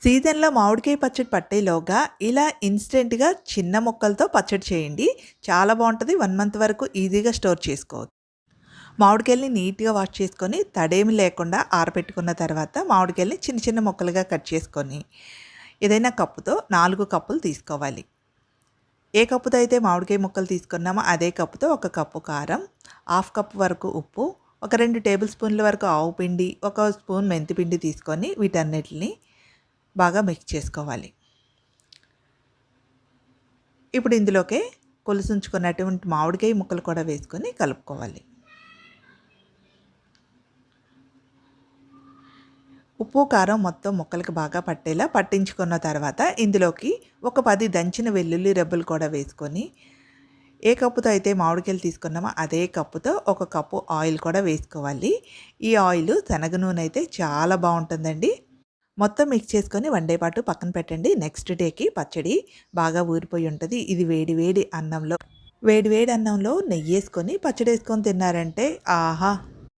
సీజన్‌లో మామిడికాయ పచ్చడి పట్టేలోగా ఇలా ఇన్‌స్టెంట్‌గా చిన్న ముక్కలతో పచ్చడి చేయండి. చాలా బావుంటది. 1 మంత్ వరకు ఈజీగా స్టోర్ చేసుకోవచ్చు. మామిడికాయలని నీట్‌గా వాష్ చేసుకొని, తడేమి లేకుండా ఆరబెట్టుకున్న తర్వాత మామిడికాయలని చిన్న చిన్న ముక్కలుగా కట్ చేసుకొని, ఏదైనా కప్పుతో 4 కప్పులు తీసుకోవాలి. ఏ కప్పుతో అయితే మామిడికాయ ముక్కలు తీసుకున్నామో అదే కప్పుతో ఒక కప్పు కారం, హాఫ్ కప్ వరకు ఉప్పు, ఒక 2 టేబుల్ స్పూన్ల వరకు ఆవు పిండి, ఒక స్పూన్ మెంతి పిండి తీసుకొని వీటన్నిటిని బాగా మిక్స్ చేసుకోవాలి. ఇప్పుడు ఇందులోకే కొలిసుంచుకున్నటువంటి మామిడికాయ ముక్కలు కూడా వేసుకొని కలుపుకోవాలి. ఉప్పు, కారం మొత్తం ముక్కలకి బాగా పట్టేలా పట్టించుకున్న తర్వాత ఇందులోకి ఒక 10 దంచిన వెల్లుల్లి రెబ్బలు కూడా వేసుకొని, ఏ కప్పుతో అయితే మామిడికాయలు తీసుకున్నామో అదే కప్పుతో ఒక కప్పు ఆయిల్ కూడా వేసుకోవాలి. ఈ ఆయిలు శనగ నూనె అయితే చాలా బావుంటుందండి. మొత్తం మిక్స్ చేసుకొని 1 డే పాటు పక్కన పెట్టండి. నెక్స్ట్ డేకి పచ్చడి బాగా ఊరిపోయి ఉంటది. ఇది వేడి వేడి అన్నంలో నెయ్యేసుకొని పచ్చడేసుకొని తిన్నారంటే ఆహా!